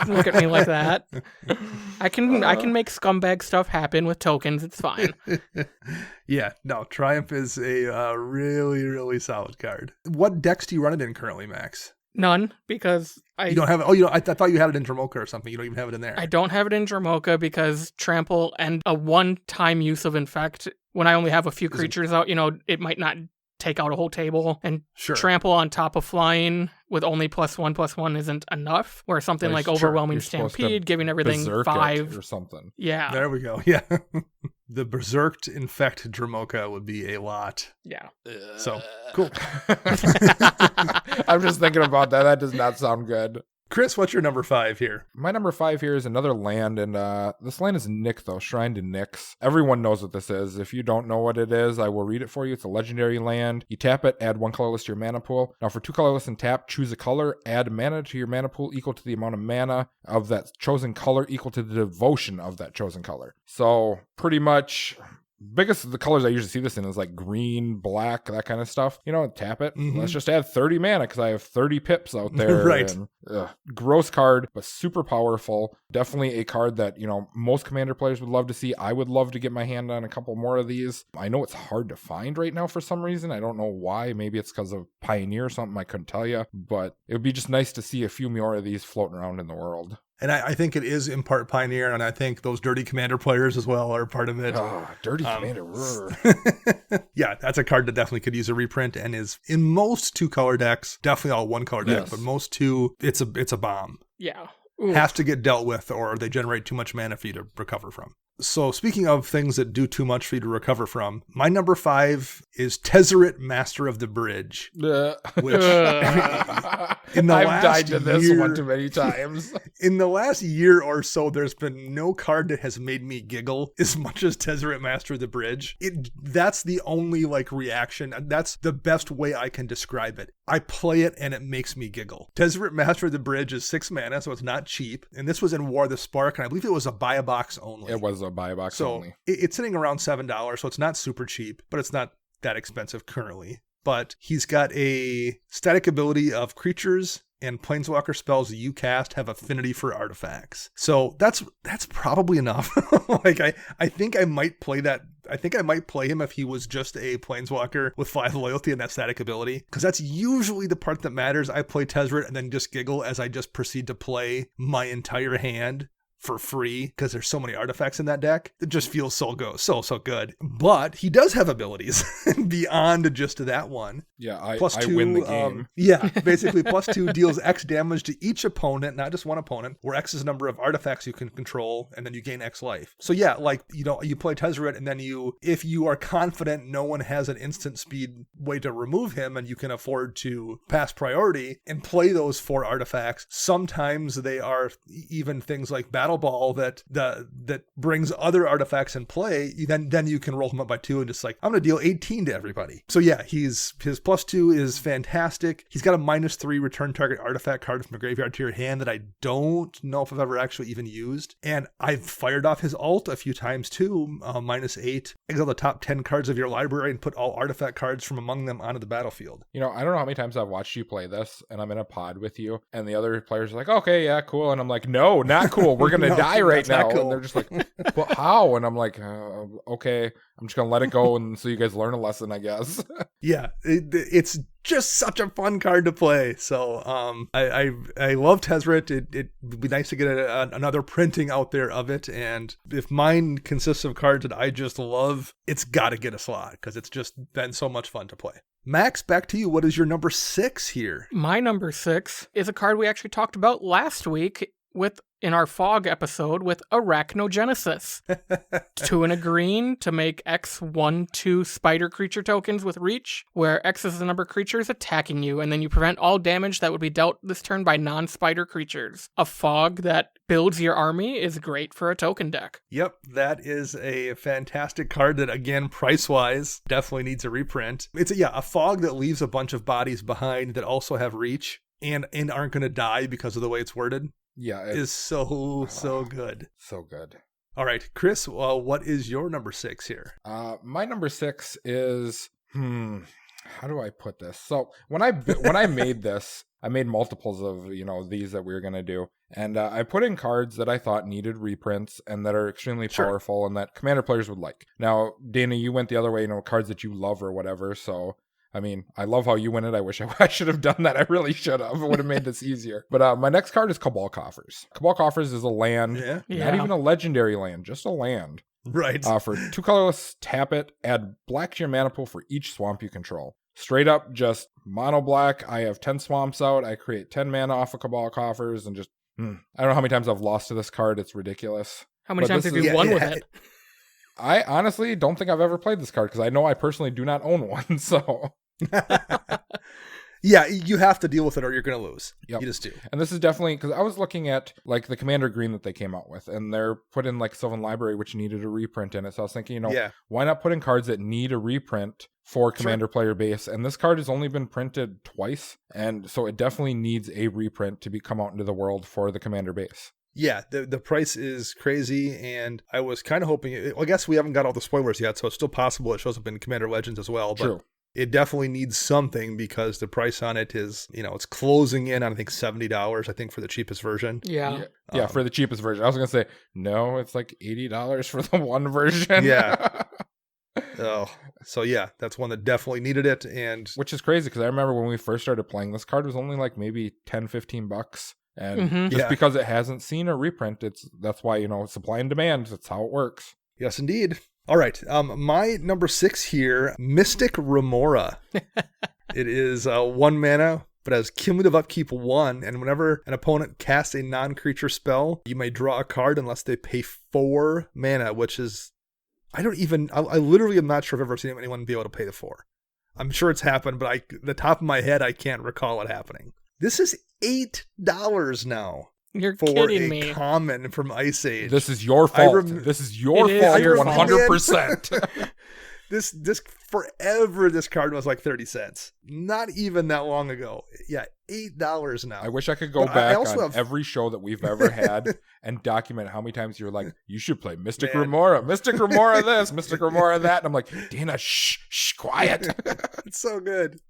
[SPEAKER 2] look at me like that. I can make scumbag stuff happen with tokens. It's fine.
[SPEAKER 1] Yeah, no, Triumph is a really, really solid card. What decks do you run it in currently, Max?
[SPEAKER 2] None, because
[SPEAKER 1] you don't have it. I thought you had it in Dromoka or something. You don't even have it in there.
[SPEAKER 2] I don't have it in Dromoka because trample and a one-time use of infect, when I only have a few creatures out, it might not take out a whole table, and trample on top of flying with only +1/+1 isn't enough, where something like Overwhelming Stampede, giving everything 5
[SPEAKER 3] or something.
[SPEAKER 2] Yeah.
[SPEAKER 1] There we go. Yeah. The Berserked Infect Dromoka would be a lot.
[SPEAKER 2] Yeah.
[SPEAKER 1] So, cool.
[SPEAKER 3] I'm just thinking about that. That does not sound good.
[SPEAKER 1] Chris, what's your number 5 here?
[SPEAKER 3] My number 5 here is another land, and this land is Nykthos, Shrine to Nyx. Everyone knows what this is. If you don't know what it is, I will read it for you. It's a legendary land. You tap it, add 1 colorless to your mana pool. Now for 2 colorless and tap, choose a color, add mana to your mana pool equal to the amount of mana of that chosen color equal to the devotion of that chosen color. So pretty much... biggest of the colors I usually see this in is like green, black, that kind of stuff. Tap it.
[SPEAKER 1] Mm-hmm.
[SPEAKER 3] Let's just add 30 mana because I have 30 pips out there.
[SPEAKER 1] Right.
[SPEAKER 3] And, gross card, but super powerful. Definitely a card that, most Commander players would love to see. I would love to get my hand on a couple more of these. I know it's hard to find right now for some reason. I don't know why. Maybe it's because of Pioneer or something. I couldn't tell you. But it would be just nice to see a few more of these floating around in the world.
[SPEAKER 1] And I think it is in part Pioneer, and I think those dirty Commander players as well are part of it.
[SPEAKER 3] Oh, dirty Commander.
[SPEAKER 1] Yeah, that's a card that definitely could use a reprint and is in most 2-color decks, definitely all 1-color deck,
[SPEAKER 3] Yes.
[SPEAKER 1] but most 2, it's a bomb.
[SPEAKER 2] Yeah. Ooh.
[SPEAKER 1] Has to get dealt with or they generate too much mana for you to recover from. So speaking of things that do too much for you to recover from, my number 5 is Tezzeret, Master of the Bridge. Which in the
[SPEAKER 3] I've
[SPEAKER 1] last
[SPEAKER 3] died to this
[SPEAKER 1] year-
[SPEAKER 3] one too many times.
[SPEAKER 1] In the last year or so, there's been no card that has made me giggle as much as Tezzeret, Master of the Bridge. That's the only reaction. That's the best way I can describe it. I play it and it makes me giggle. Tezzeret, Master of the Bridge is 6 mana, so it's not cheap. And this was in War of the Spark, and I believe it was a buy a box only.
[SPEAKER 3] It was a buy box
[SPEAKER 1] So
[SPEAKER 3] only.
[SPEAKER 1] it's sitting around $7, so it's not super cheap, but it's not that expensive currently. But he's got a static ability of creatures and planeswalker spells that you cast have affinity for artifacts. So that's probably enough. I think I might play that. I think I might play him if he was just a planeswalker with 5 loyalty and that static ability, because that's usually the part that matters. I play Tezzeret and then just giggle as I just proceed to play my entire hand for free because there's so many artifacts in that deck. It just feels so good. But he does have abilities beyond just that one.
[SPEAKER 3] Yeah, I
[SPEAKER 1] +2,
[SPEAKER 3] win the game.
[SPEAKER 1] Basically +2 deals X damage to each opponent, not just one opponent, where X is the number of artifacts you can control, and then you gain X life. So yeah, you play Tezzeret, and then if you are confident no one has an instant speed way to remove him, and you can afford to pass priority and play those 4 artifacts, sometimes they are even things like Battle Ball that brings other artifacts in play. Then you can roll him up by 2 and just I'm going to deal 18 to everybody. So yeah, his +2 is fantastic. He's got a -3 return target artifact card from the graveyard to your hand that I don't know if I've ever actually even used. And I've fired off his ult a few times too, -8. Exile the top 10 cards of your library and put all artifact cards from among them onto the battlefield.
[SPEAKER 3] I don't know how many times I've watched you play this, and I'm in a pod with you, and the other players are like, okay, yeah, cool. And I'm like, no, not cool. We're going to die right now.
[SPEAKER 1] Cool.
[SPEAKER 3] And they're just like, but how? And I'm like, okay, I'm just going to let it go. And so you guys learn a lesson, I guess.
[SPEAKER 1] Yeah, it's just such a fun card to play. So I love Tezzeret. It'd be nice to get another printing out there of it. And if mine consists of cards that I just love, it's got to get a slot because it's just been so much fun to play. Max, back to you. What is your number 6 here?
[SPEAKER 2] My number 6 is a card we actually talked about last week in our Fog episode with Arachnogenesis. 2 and a green to make X 1/2 spider creature tokens with reach, where X is the number of creatures attacking you, and then you prevent all damage that would be dealt this turn by non-spider creatures. A Fog that builds your army is great for a token deck.
[SPEAKER 1] Yep, that is a fantastic card that, again, price-wise, definitely needs a reprint. It's a Fog that leaves a bunch of bodies behind that also have reach and aren't going to die because of the way it's worded.
[SPEAKER 3] Yeah,
[SPEAKER 1] is so good.
[SPEAKER 3] So good.
[SPEAKER 1] All right, Chris, what is your number 6 here?
[SPEAKER 3] My number 6 is how do I put this? So when I made this, I made multiples of these that we were gonna do, and I put in cards that I thought needed reprints and that are extremely powerful and that Commander players would like. Now, Dana, you went the other way, cards that you love or whatever. So I love how you win it. I wish I should have done that. I really should have. It would have made this easier. But my next card is Cabal Coffers. Cabal Coffers is a land, not even a legendary land, just a land.
[SPEAKER 1] Right.
[SPEAKER 3] For 2 colorless, tap it, add black to your mana pool for each swamp you control. Straight up, just mono black. I have 10 swamps out. I create 10 mana off of Cabal Coffers and just, I don't know how many times I've lost to this card. It's ridiculous.
[SPEAKER 2] How many times have you won with it?
[SPEAKER 3] I honestly don't think I've ever played this card because I know I personally do not own one, so...
[SPEAKER 1] Yeah, you have to deal with it or you're going to lose.
[SPEAKER 3] Yep.
[SPEAKER 1] You just do.
[SPEAKER 3] And this is definitely, because I was looking at like the Commander Green that they came out with, and they're put in like Sylvan Library, which needed a reprint in it. So I was thinking, why not put in cards that need a reprint for Commander player base? And this card has only been printed twice, and so it definitely needs a reprint to come out into the world for the Commander base.
[SPEAKER 1] Yeah, the price is crazy, and I was kind of hoping, I guess we haven't got all the spoilers yet, so it's still possible it shows up in Commander Legends as well. But
[SPEAKER 3] True.
[SPEAKER 1] It definitely needs something because the price on it is, it's closing in on, I think, $70, I think, for the cheapest version.
[SPEAKER 2] Yeah.
[SPEAKER 3] Yeah, for the cheapest version. I was going to say, no, it's like $80 for the one version.
[SPEAKER 1] Yeah. So yeah, that's one that definitely needed it. And
[SPEAKER 3] which is crazy because I remember when we first started playing, this card was only like maybe $10-15. And just because it hasn't seen a reprint, that's why, supply and demand, that's how it works.
[SPEAKER 1] Yes, indeed. All right. My number 6 here, Mystic Remora. It is 1 mana, but has cumulative upkeep 1. And whenever an opponent casts a non-creature spell, you may draw a card unless they pay 4 mana, which is, I literally am not sure if I've ever seen anyone be able to pay the 4. I'm sure it's happened, but the top of my head, I can't recall it happening. This is $8 now.
[SPEAKER 2] You're
[SPEAKER 1] for
[SPEAKER 2] kidding
[SPEAKER 1] a
[SPEAKER 2] me.
[SPEAKER 1] common from Ice Age.
[SPEAKER 3] This is your fault. This is your fault 100%.
[SPEAKER 1] This forever, this card was like 30 cents. Not even that long ago. Yeah, $8 now.
[SPEAKER 3] I wish I could go back on every show that we've ever had and document how many times you're like, you should play Mystic Remora. Mystic Remora this, Mystic Remora that. And I'm like, Dana, shh, quiet.
[SPEAKER 1] It's so good.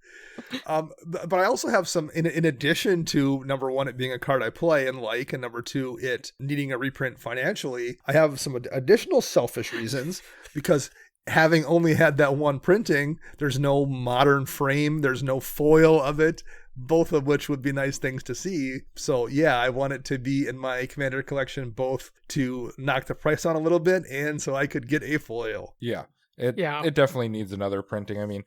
[SPEAKER 1] But I also have some, in addition to number 1, it being a card I play and like, and number 2, it needing a reprint financially, I have some additional selfish reasons because having only had that one printing, there's no modern frame, there's no foil of it, both of which would be nice things to see. So yeah, I want it to be in my Commander collection, both to knock the price on a little bit and so I could get a foil.
[SPEAKER 3] Yeah, it definitely needs another printing. I mean,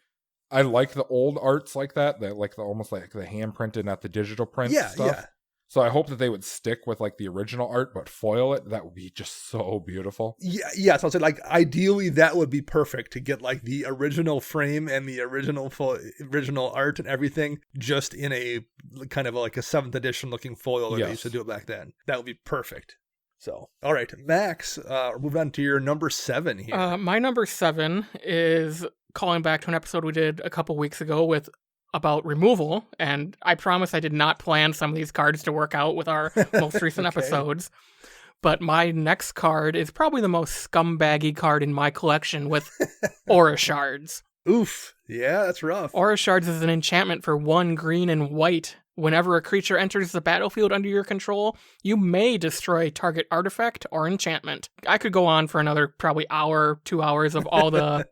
[SPEAKER 3] I like the old arts like that like almost like the hand printed, not the digital print stuff. Yeah. So I hope that they would stick with like the original art, but foil it. That would be just so beautiful. Yeah.
[SPEAKER 1] So I'll say like ideally that would be perfect to get like the original frame and the original art and everything just in a kind of like a 7th edition looking foil that they used to do it back then. That would be perfect. So, all right, Max, move on to your number 7 here.
[SPEAKER 2] My number 7 is calling back to an episode we did a couple weeks ago about removal, and I promise I did not plan some of these cards to work out with our most recent episodes. But my next card is probably the most scumbaggy card in my collection with Aura Shards.
[SPEAKER 1] Oof. Yeah, that's rough.
[SPEAKER 2] Aura Shards is an enchantment for 1 green and white. Whenever a creature enters the battlefield under your control, you may destroy target artifact or enchantment. I could go on for another probably hour, 2 hours of all the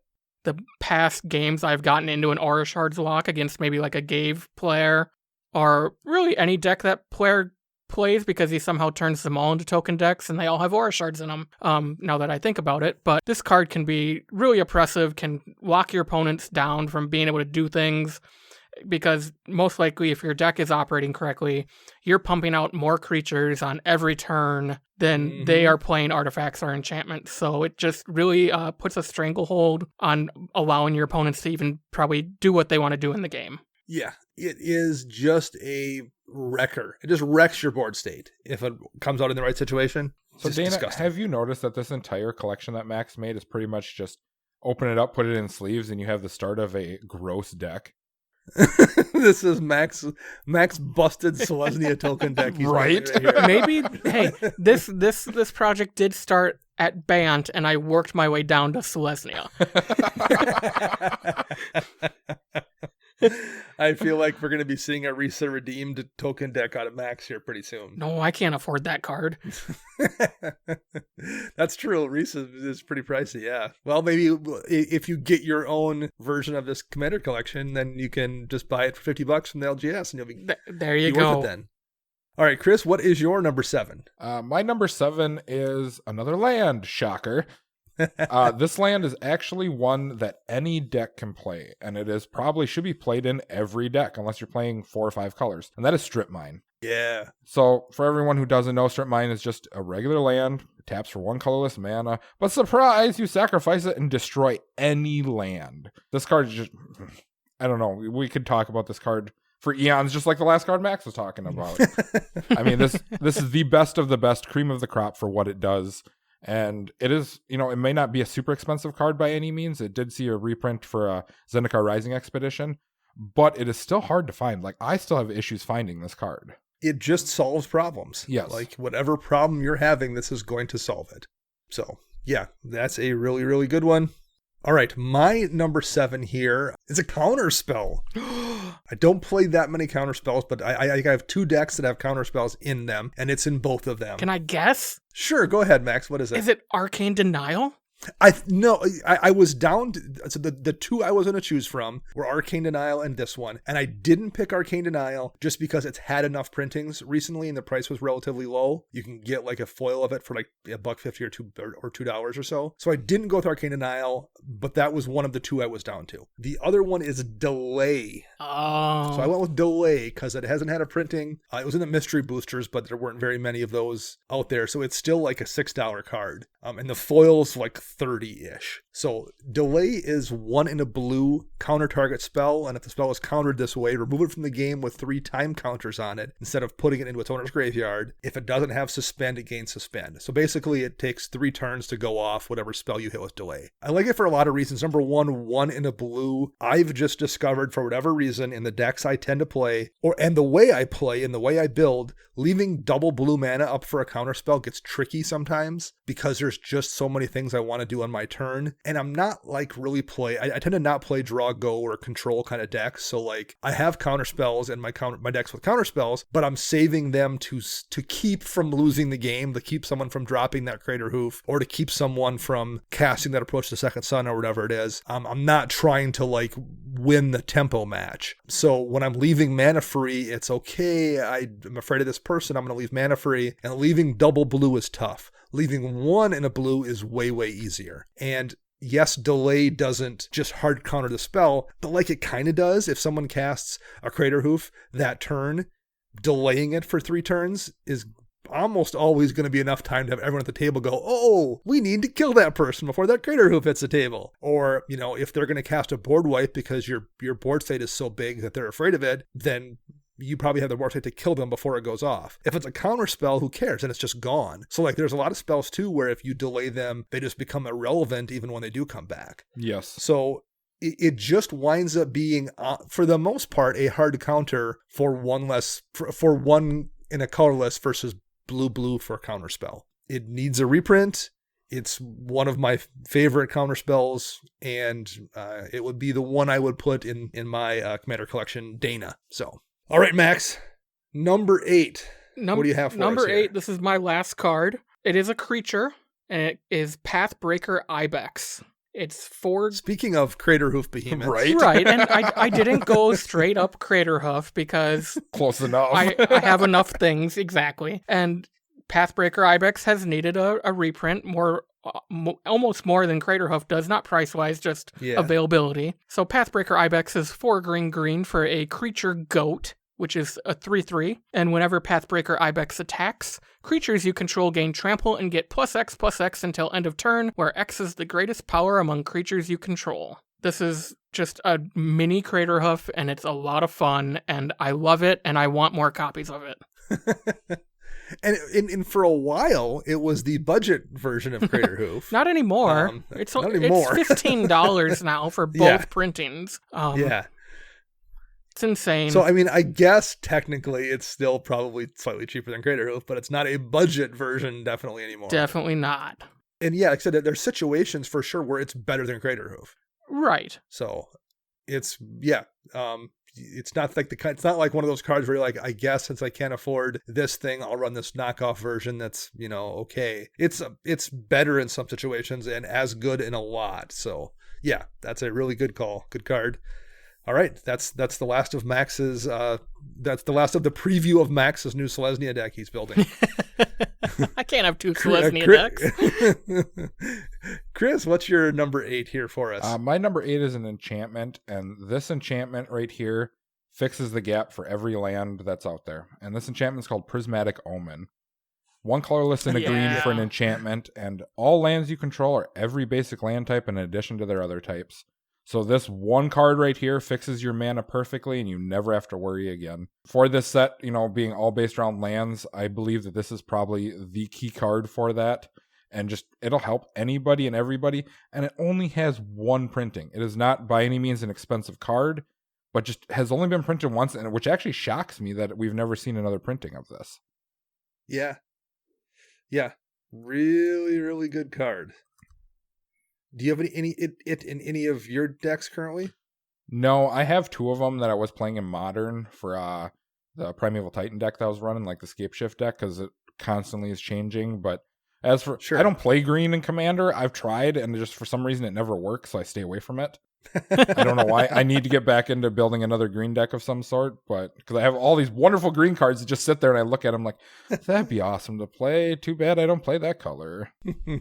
[SPEAKER 2] past games I've gotten into an Aura Shards lock against maybe like a Gave player, or really any deck that player plays because he somehow turns them all into token decks and they all have Aura Shards in them, now that I think about it. But this card can be really oppressive, can lock your opponents down from being able to do things, because most likely if your deck is operating correctly, you're pumping out more creatures on every turn than they are playing artifacts or enchantments. So it just really puts a stranglehold on allowing your opponents to even probably do what they want to do in the game.
[SPEAKER 1] Yeah, it is just a wrecker. It just wrecks your board state if it comes out in the right situation.
[SPEAKER 3] So Dana, disgusting. Have you noticed that this entire collection that Max made is pretty much just open it up, put it in sleeves, and you have the start of a gross deck?
[SPEAKER 1] This is Max busted Selesnya token deck.
[SPEAKER 3] Right?
[SPEAKER 2] Maybe, hey, this project did start at Bant, and I worked my way down to Selesnya.
[SPEAKER 1] I feel like we're going to be seeing a Reese redeemed token deck out of Max here pretty soon.
[SPEAKER 2] No, I can't afford that card.
[SPEAKER 1] That's true. Reese is pretty pricey, yeah. Well, maybe if you get your own version of this Commander collection, then you can just buy it for $50 from the LGS, and you'll be
[SPEAKER 2] there. You go.
[SPEAKER 1] Worth it then. All right, Chris, what is your number 7?
[SPEAKER 3] My number 7 is another land. Shocker. This land is actually one that any deck can play, and it is probably should be played in every deck unless you're playing 4 or 5 colors, and that is Strip Mine.
[SPEAKER 1] Yeah.
[SPEAKER 3] So for everyone who doesn't know, Strip Mine is just a regular land. It taps for 1 colorless mana, but surprise, you sacrifice it and destroy any land. This card is just, I don't know. We could talk about this card for eons, just like the last card Max was talking about. I mean, this is the best of the best, cream of the crop for what it does. And it is, it may not be a super expensive card by any means. It did see a reprint for a Zendikar Rising Expedition, but it is still hard to find. Like, I still have issues finding this card.
[SPEAKER 1] It just solves problems.
[SPEAKER 3] Yes.
[SPEAKER 1] Like, whatever problem you're having, this is going to solve it. So, yeah, that's a really, really good one. All right, my number 7 here is a counter spell. I don't play that many counter spells, but I have 2 decks that have counter spells in them, and it's in both of them.
[SPEAKER 2] Can I guess?
[SPEAKER 1] Sure, go ahead, Max. What is it?
[SPEAKER 2] Is it Arcane Denial?
[SPEAKER 1] I was down to, so the 2 I was going to choose from were Arcane Denial and this one, and I didn't pick Arcane Denial just because it's had enough printings recently and the price was relatively low. You can get like a foil of it for like $1.50 or $2 or so. So I didn't go with Arcane Denial, but that was one of the 2 I was down to. The other one is Delay.
[SPEAKER 2] Oh.
[SPEAKER 1] So I went with Delay because it hasn't had a printing. It was in the mystery boosters, but there weren't very many of those out there. So it's still like a $6 card. And the foil's like 30-ish. So Delay is 1 in a blue counter target spell, and if the spell is countered this way, remove it from the game with 3 time counters on it instead of putting it into its owner's graveyard. If it doesn't have Suspend, it gains Suspend. So basically it takes 3 turns to go off whatever spell you hit with Delay. I like it for a lot of reasons. Number 1 in a blue. I've just discovered, for whatever reason, in the decks I tend to play, and the way I play and the way I build, leaving double blue mana up for a counter spell gets tricky sometimes because there's just so many things I want to do on my turn. And I'm not like really I tend to not play draw, go, or control kind of decks. So like I have counter spells and my decks with counter spells, but I'm saving them to keep from losing the game, to keep someone from dropping that Crater Hoof, or to keep someone from casting that Approach to Second Sun or whatever it is. I'm not trying to like win the tempo match. So when I'm leaving mana free, it's okay. I'm afraid of this person. I'm going to leave mana free, and leaving double blue is tough. Leaving 1 in a blue is way, way easier. And yes, Delay doesn't just hard counter the spell, but like it kind of does. If someone casts a Crater Hoof that turn, delaying it for 3 turns is almost always going to be enough time to have everyone at the table go, oh, we need to kill that person before that Crater Hoof hits the table. Or, if they're going to cast a board wipe because your board state is so big that they're afraid of it, then you probably have the board state to kill them before it goes off. If it's a counter spell, who cares? And it's just gone. So like there's a lot of spells too where if you delay them, they just become irrelevant even when they do come back.
[SPEAKER 3] Yes.
[SPEAKER 1] So it just winds up being, for the most part, a hard counter for 1 in a colorless versus blue for a counter spell. It needs a reprint. It's one of my favorite counter spells, and it would be the one I would put in my Commander collection, Dana. So, all right, Max, number 8. What do you have for us
[SPEAKER 2] Number 8,
[SPEAKER 1] here?
[SPEAKER 2] this is my last card. It is a creature, and it is Pathbreaker Ibex. It's 4...
[SPEAKER 1] Speaking of Crater Hoof behemoths.
[SPEAKER 2] Right, and I didn't go straight up Crater Hoof because...
[SPEAKER 3] Close enough.
[SPEAKER 2] I have enough things, exactly. And Pathbreaker Ibex has needed a reprint almost more than Crater Hoof does, not price-wise, just availability. So Pathbreaker Ibex is 4 green for a creature goat, which is a 3/3, and whenever Pathbreaker Ibex attacks, creatures you control gain trample and get +X until end of turn, where X is the greatest power among creatures you control. This is just a mini Crater Hoof, and it's a lot of fun, and I love it, and I want more copies of it.
[SPEAKER 1] And for a while, it was the budget version of Crater Hoof.
[SPEAKER 2] Not anymore. It's $15 now for both printings. It's insane.
[SPEAKER 1] So, I mean, I guess technically it's still probably slightly cheaper than Crater Hoof, but it's not a budget version definitely anymore.
[SPEAKER 2] Definitely not.
[SPEAKER 1] And yeah, like I said, there's situations for sure where it's better than Crater Hoof.
[SPEAKER 2] Right.
[SPEAKER 1] So it's not like it's not like one of those cards where you're like, I guess since I can't afford this thing, I'll run this knockoff version that's, okay. It's better in some situations and as good in a lot. So yeah, that's a really good call. Good card. All right, that's the last of Max's. That's the last of the preview of Max's new Selesnya deck he's building.
[SPEAKER 2] I can't have 2 Selesnya decks.
[SPEAKER 1] Chris, what's your number 8 here for us?
[SPEAKER 3] My number 8 is an enchantment, and this enchantment right here fixes the gap for every land that's out there. And this enchantment is called Prismatic Omen. 1 colorless and a green for an enchantment, and all lands you control are every basic land type in addition to their other types. So this one card right here fixes your mana perfectly, and you never have to worry again. For this set, being all based around lands, I believe that this is probably the key card for that. And just, it'll help anybody and everybody. And it only has one printing. It is not by any means an expensive card, but just has only been printed once, and which actually shocks me that we've never seen another printing of this.
[SPEAKER 1] Yeah. Yeah. Really, really good card. Do you have any in any of your decks currently?
[SPEAKER 3] No, I have 2 of them that I was playing in Modern for the Primeval Titan deck that I was running, like the Scape Shift deck, because it constantly is changing. But as for, I don't play green in Commander. I've tried, and just for some reason it never works, so I stay away from it. I don't know why. I need to get back into building another green deck of some sort, but because I have all these wonderful green cards that just sit there and I look at them like, that'd be awesome to play. Too bad I don't play that color.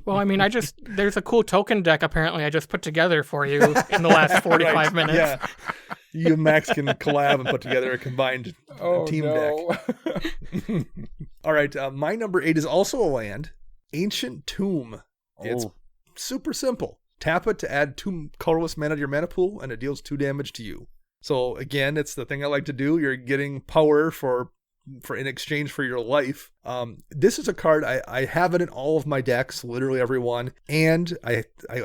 [SPEAKER 2] Well, I mean, there's a cool token deck apparently I just put together for you in the last 45 minutes.
[SPEAKER 1] Yeah. You and Max can collab and put together a combined team deck. All right. My number 8 is also a land, Ancient Tomb. It's super simple. Tap it to add 2 colorless mana to your mana pool, and it deals 2 damage to you. So again, it's the thing I like to do. You're getting power for in exchange for your life. This is a card I have it in all of my decks, literally every one. And I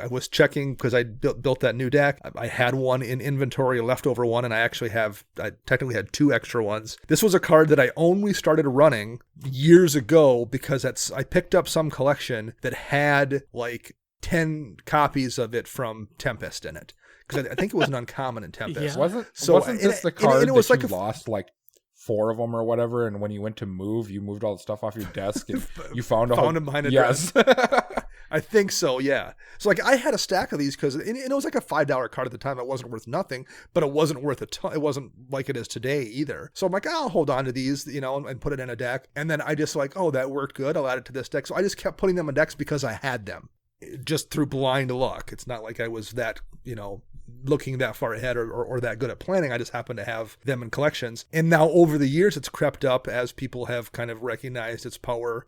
[SPEAKER 1] was checking because I built that new deck. I had one in inventory, a leftover one, and I technically had 2 extra ones. This was a card that I only started running years ago because I picked up some collection that had like 10 copies of it from Tempest in it, because I think it was an uncommon in Tempest.
[SPEAKER 2] Yeah.
[SPEAKER 3] Wasn't this the card and it was that you lost like 4 of them or whatever, and when you went to move, you moved all the stuff off your desk and you found
[SPEAKER 1] them behind a
[SPEAKER 3] yes.
[SPEAKER 1] I think so, yeah. So like I had a stack of these because it was like a $5 card at the time. It wasn't worth nothing, but it wasn't worth a ton. It wasn't like it is today either. So I'm like, I'll hold on to these, and put it in a deck. And then I just like, oh, that worked good. I'll add it to this deck. So I just kept putting them in decks because I had them. Just through blind luck. It's not like I was that, looking that far ahead or that good at planning. I just happened to have them in collections. And now over the years, it's crept up as people have kind of recognized its power.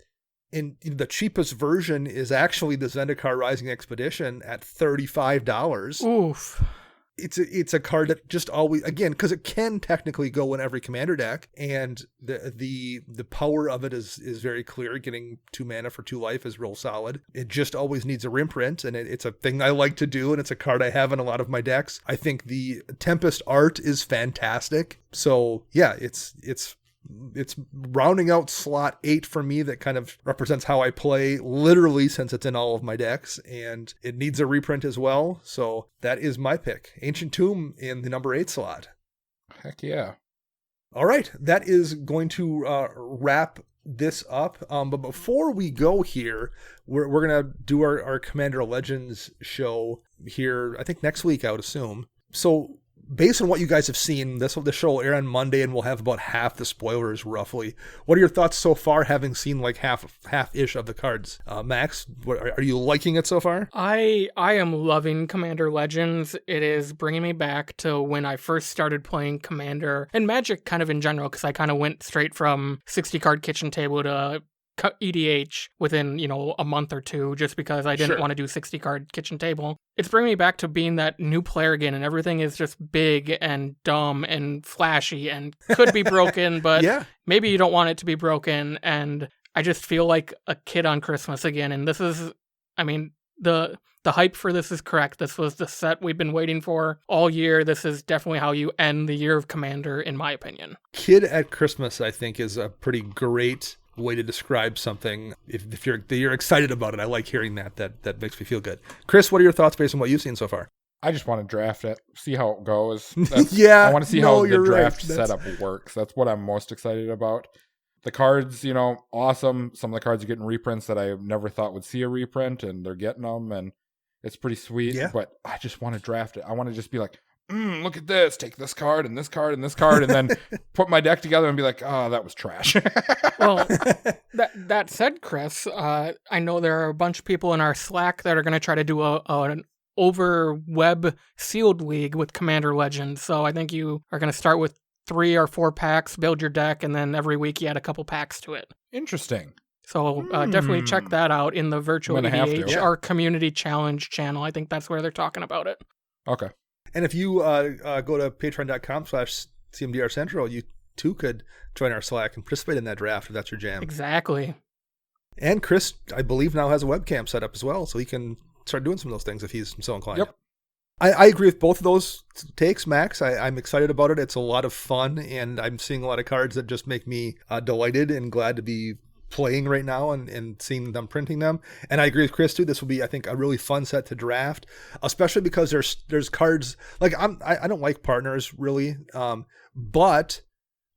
[SPEAKER 1] And the cheapest version is actually the Zendikar Rising Expedition at $35.
[SPEAKER 2] Oof.
[SPEAKER 1] It's a card that just always, again, because it can technically go in every commander deck, and the power of it is very clear. Getting 2 mana for 2 life is real solid. It just always needs a imprint, and it's a thing I like to do, and it's a card I have in a lot of my decks. I think the Tempest art is fantastic. So yeah, it's rounding out slot 8 for me. That kind of represents how I play, literally, since it's in all of my decks, and it needs a reprint as well. So that is my pick. Ancient Tomb in the number 8 slot.
[SPEAKER 3] Heck yeah.
[SPEAKER 1] All right, that is going to wrap this up. But before we go here, we're going to do our Commander Legends show here, I think next week, I would assume. So based on what you guys have seen, the show will air on Monday, and we'll have about half the spoilers, roughly. What are your thoughts so far, having seen like half-ish of the cards? Max, are you liking it so far?
[SPEAKER 2] I am loving Commander Legends. It is bringing me back to when I first started playing Commander, and Magic kind of in general, because I kind of went straight from 60-card kitchen table to EDH within, a month or 2, just because I didn't want to do 60-card kitchen table. It's bringing me back to being that new player again, and everything is just big and dumb and flashy and could be broken, but maybe you don't want it to be broken, and I just feel like a kid on Christmas again. And this is, the hype for this is correct. This was the set we've been waiting for all year. This is definitely how you end the year of Commander, in my opinion.
[SPEAKER 1] Kid at Christmas, I think, is a pretty great way to describe something. If you're excited about it, I like hearing that makes me feel good. Chris, what are your thoughts based on what you've seen so far?
[SPEAKER 3] I just want to draft it, see how it goes.
[SPEAKER 1] Yeah,
[SPEAKER 3] I want to see how the draft setup works. That's what I'm most excited about. The cards, awesome. Some of the cards are getting reprints that I never thought would see a reprint, and they're getting them, and it's pretty sweet. Yeah. But I just want to draft it. I want to just be like, look at this, take this card and this card and this card, and then put my deck together and be like, oh, that was trash.
[SPEAKER 2] Well, that said, Chris, I know there are a bunch of people in our Slack that are going to try to do an over web sealed league with Commander Legends. So I think you are going to start with 3 or 4 packs, build your deck, and then every week you add a couple packs to it.
[SPEAKER 3] Interesting.
[SPEAKER 2] So definitely check that out in the virtual EDH, our community challenge channel. I think that's where they're talking about it.
[SPEAKER 3] Okay.
[SPEAKER 1] And if you go to patreon.com/CMDR Central, you too could join our Slack and participate in that draft if that's your jam.
[SPEAKER 2] Exactly.
[SPEAKER 1] And Chris, I believe, now has a webcam set up as well, so he can start doing some of those things if he's so inclined.
[SPEAKER 3] Yep.
[SPEAKER 1] I agree with both of those takes, Max. I'm excited about it. It's a lot of fun, and I'm seeing a lot of cards that just make me delighted and glad to be playing right now and seeing them printing them. And I agree with Chris too. This will be, I think, a really fun set to draft, especially because there's cards like I don't like partners really, but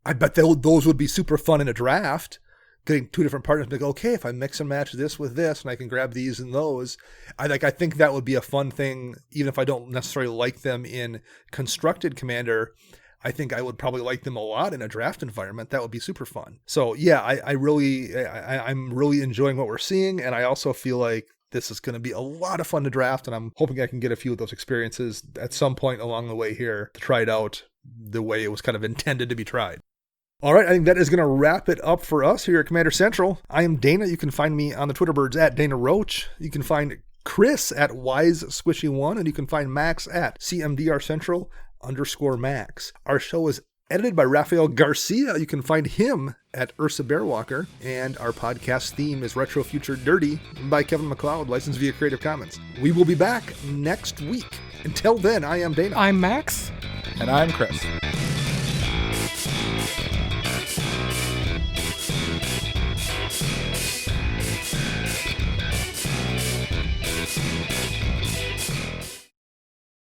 [SPEAKER 1] I bet those would be super fun in a draft. Getting two different partners, like, okay, if I mix and match this with this, and I can grab these and those, I think that would be a fun thing, even if I don't necessarily like them in constructed Commander. I think I would probably like them a lot in a draft environment. That would be super fun. So yeah, I'm really enjoying what we're seeing, and I also feel like this is going to be a lot of fun to draft, and I'm hoping I can get a few of those experiences at some point along the way here to try it out the way it was kind of intended to be tried. All right, I think that is going to wrap it up for us here at Commander Central. I am Dana. You can find me on the Twitter birds at Dana Roach. You can find Chris at WiseSquishy1, and you can find Max at CMDRCentral_Max. Our show is edited by Rafael Garcia. You can find him at Ursa Bearwalker. And our podcast theme is Retro Future Dirty by Kevin MacLeod, licensed via Creative Commons. We will be back next week. Until then, I am Dana.
[SPEAKER 2] I'm Max.
[SPEAKER 3] And I'm Chris.